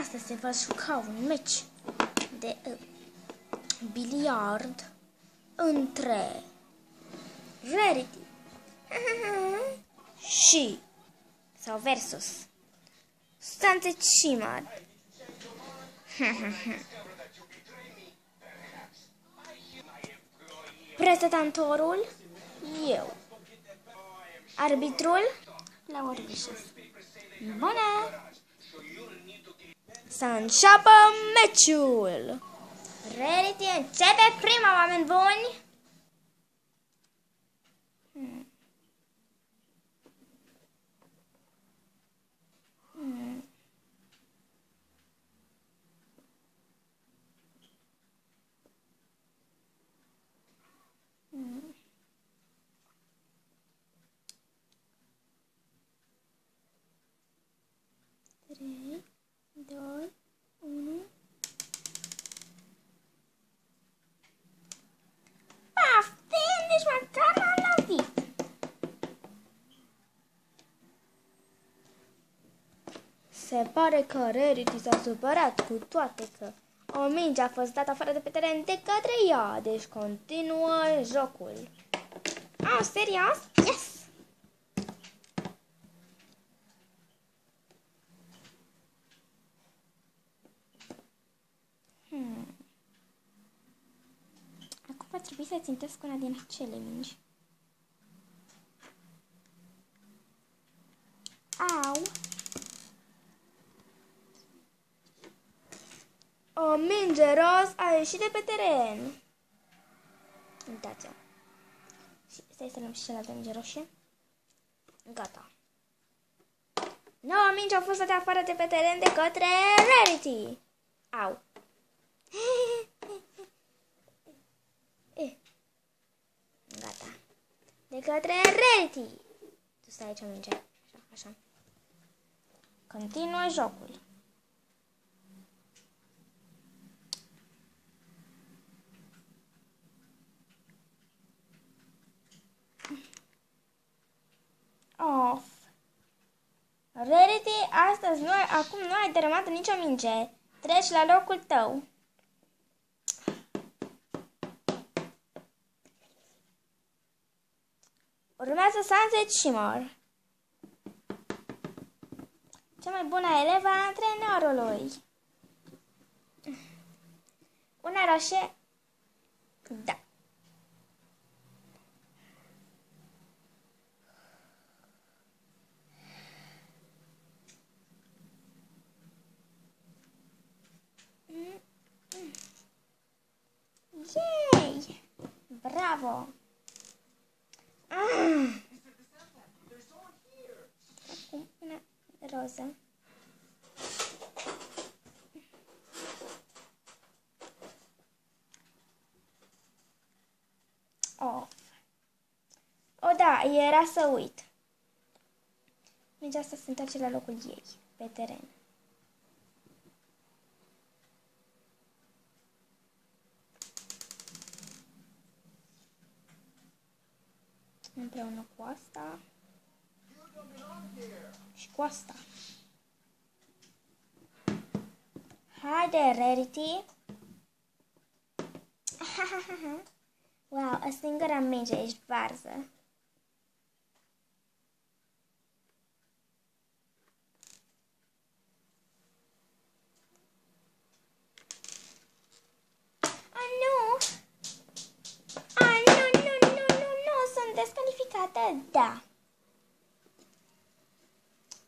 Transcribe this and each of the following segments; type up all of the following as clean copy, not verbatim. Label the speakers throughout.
Speaker 1: Astăzi se va juca un meci de biliard între Rarity și sau versus Sunset Shimmer. Prezentatorul eu. Arbitrul la Orbișes. Bună! Să înceapă meciul! Rarity începe prima, oameni buni! Trei, doi, unu. Pafin, nici măcar n-am lovit. Se pare că Rarity s-a supărat, cu toate că o minge a fost dată afară de pe teren de către ea, deci continuă jocul. Oh, serios? Yes! Acum va trebui să țintesc una din acele mingi. Au! O minge roz a ieșit de pe teren. Uitați-o. Stai să luăm și celălalt minge roșie. Gata. Noua minge a fost dată afară de pe teren de către Rarity. Au. Gata. De către Rarity. Tu stai aici, minge. Așa. Continuă jocul. Off. Rarity, astăzi acum nu ai dărâmat nicio minge. Treci la locul tău. Urmează Sunset Shimmer. Cea mai bună elevă a antrenorului. Una roșie? Da. Yay! Bravo! Acum una roză. Off. O, da, era să uit. Mingea asta se întoarce la locul ei, pe teren. Împreună cu asta și cu asta. Haide, Rarity! Wow, o singură minge, ești varză. Descalificată, da.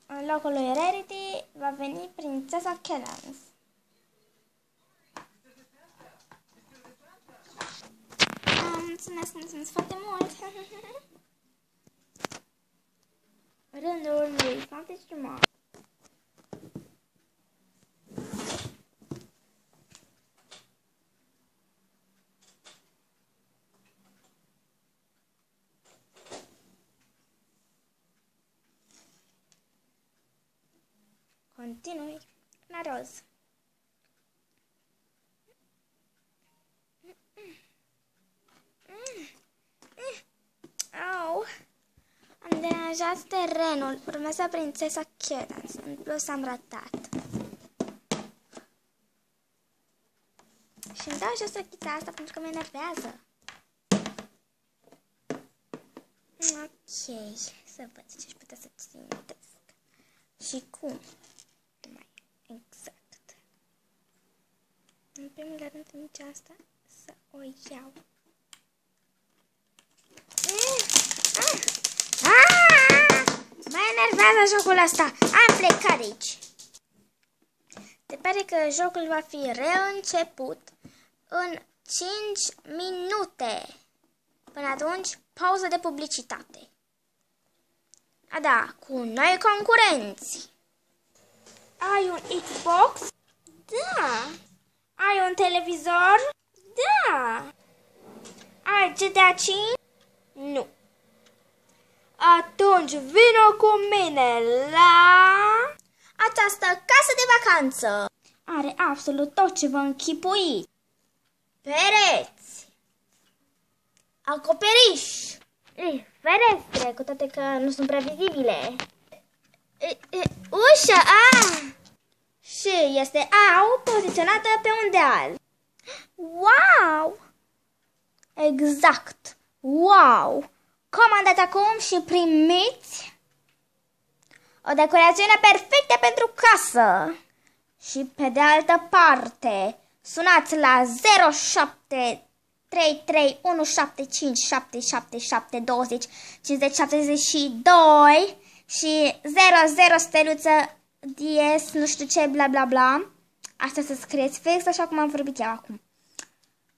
Speaker 1: În locul lui Rarity va veni prințesa Cadance. Mulțumesc foarte mult. Rândul lui Sunset Shimmer. Continui la roz. Au! Am deranjat terenul. Urmează prințesa Cadance. În plus am ratat. Și îmi dau jos rochița asta pentru că mă enervează. Ok, să văd ce aș putea să țintesc. Și cum? Mai exact. În primul rând, nici asta, să o iau. Mă enervează jocul ăsta. Am plecat de aici. Se pare că jocul va fi reînceput în 5 minute. Până atunci, pauză de publicitate. A, da, cu noi concurenți. Ai un Xbox? Da. Ai un televizor? Da. Ai GTA 5? Nu. Atunci vină cu mine la această casă de vacanță. Are absolut tot ce vă închipuiți. Pereți, acoperiș, ferestre, cu toate că nu sunt prea vizibile. Ușă, și este poziționată pe un deal. Wow! Exact! Wow! Comandați acum și primiți o decorațiune perfectă pentru casă. Și pe de altă parte, sunați la 0733175777205072 și 00 steluță DS nu știu ce bla bla bla. Asta să scrieți fix așa cum am vorbit eu acum.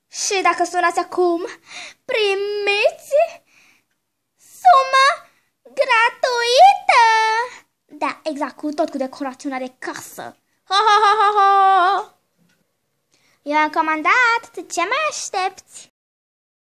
Speaker 1: Și dacă sunați acum, primiți sumă gratuită. Da, exact, tot cu decorațiunea de casă. Ho, ho, ho, ho, ho. Eu am comandat, ce mai aștepți?